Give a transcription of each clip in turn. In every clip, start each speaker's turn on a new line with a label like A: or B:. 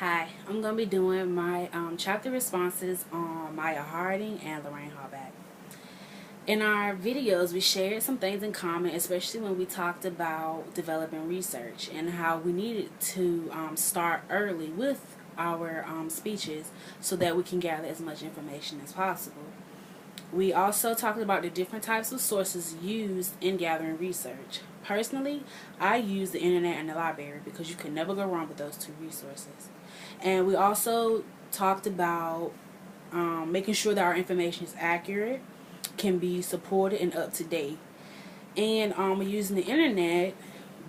A: Hi, I'm going to be doing my chapter responses on Maya Harding and Lorraine Hallback. In our videos, we shared some things in common, especially when we talked about developing research and how we needed to start early with our speeches so that we can gather as much information as possible. We also talked about the different types of sources used in gathering research. Personally, I use the internet and the library because you can never go wrong with those two resources. And we also talked about making sure that our information is accurate, can be supported, and up to date. And using the internet,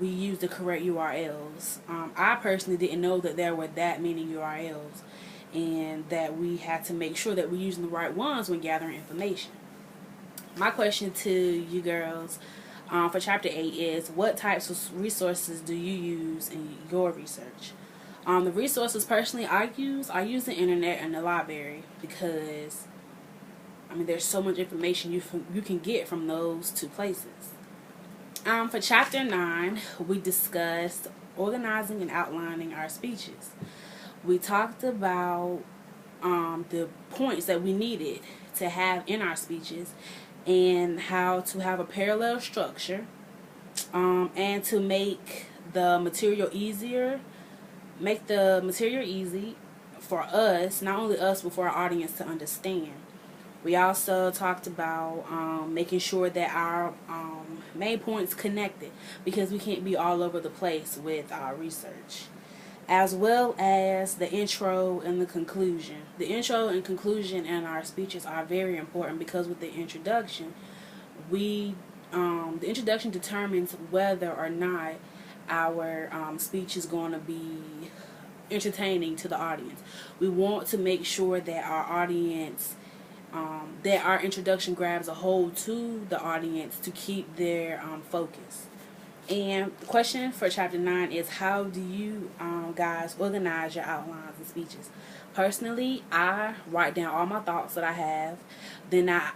A: we use the correct URLs. I personally didn't know that there were that many URLs and that we had to make sure that we're using the right ones when gathering information. My question to you girls for chapter 8 is, what types of resources do you use in your research? The resources personally I use the internet and the library because there's so much information you can get from those two places. For chapter 9, we discussed organizing and outlining our speeches. We talked about the points that we needed to have in our speeches and how to have a parallel structure and to make the material easy for us, not only us but for our audience to understand. We also talked about making sure that our main points connected because we can't be all over the place with our research, as well as the intro and the conclusion. The intro and conclusion in our speeches are very important because with the introduction, the introduction determines whether or not our speech is going to be entertaining to the audience. We want to make sure that our audience, that our introduction grabs a hold to the audience to keep their focus. And the question for chapter 9 is, how do you guys organize your outlines and speeches? Personally, I write down all my thoughts that I have, then I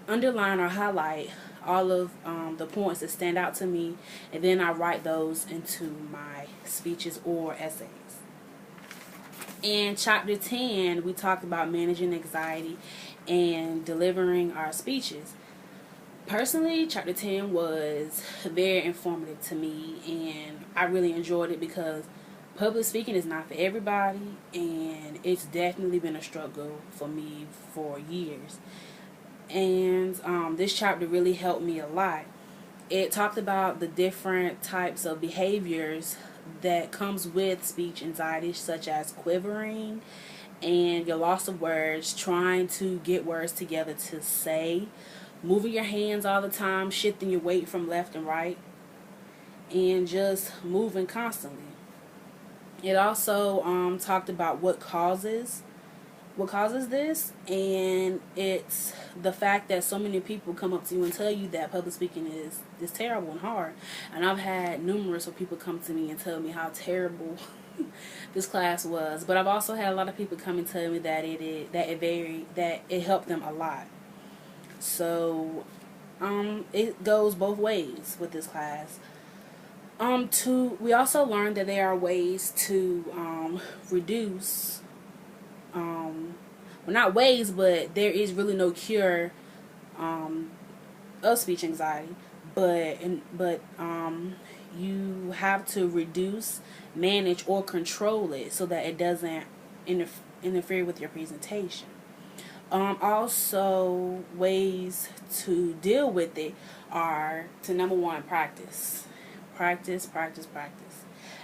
A: underline or highlight all of the points that stand out to me, and then I write those into my speeches or essays. In chapter 10, we talked about managing anxiety and delivering our speeches. Personally, chapter 10 was very informative to me, and I really enjoyed it because public speaking is not for everybody, and it's definitely been a struggle for me for years. And this chapter really helped me a lot. It talked about the different types of behaviors that comes with speech anxiety, such as quivering and your loss of words, trying to get words together to say, moving your hands all the time, shifting your weight from left and right, and just moving constantly. It also talked about what causes this, and it's the fact that so many people come up to you and tell you that public speaking is terrible and hard. And I've had numerous of people come to me and tell me how terrible this class was, but I've also had a lot of people come and tell me that it helped them a lot. So it goes both ways with this class. We also learned that there are ways to reduce, well, not ways, but there is really no cure of speech anxiety, but you have to reduce, manage, or control it so that it doesn't interfere with your presentation. Also, ways to deal with it are to, number one, practice,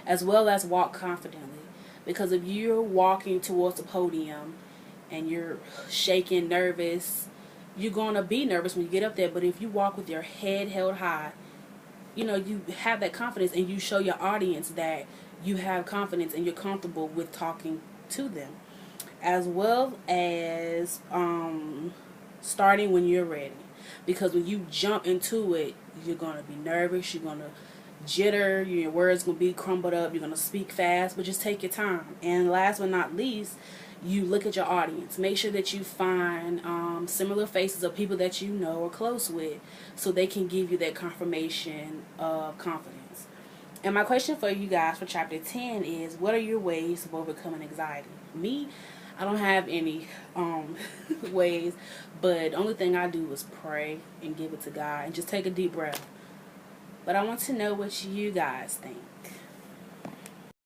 A: as well as walk confidently. Because if you're walking towards the podium and you're shaking, nervous, you're going to be nervous when you get up there. But if you walk with your head held high, you have that confidence, and you show your audience that you have confidence and you're comfortable with talking to them. As well as starting when you're ready. Because when you jump into it, you're going to be nervous, you're going to jitter, your words going to be crumbled up, you're going to speak fast, but just take your time. And last but not least, you look at your audience. Make sure that you find similar faces of people that you know or close with, so they can give you that confirmation of confidence. And my question for you guys for chapter 10 is, what are your ways of overcoming anxiety? Me, I don't have any ways, but the only thing I do is pray and give it to God and just take a deep breath. But I want to know what you guys think.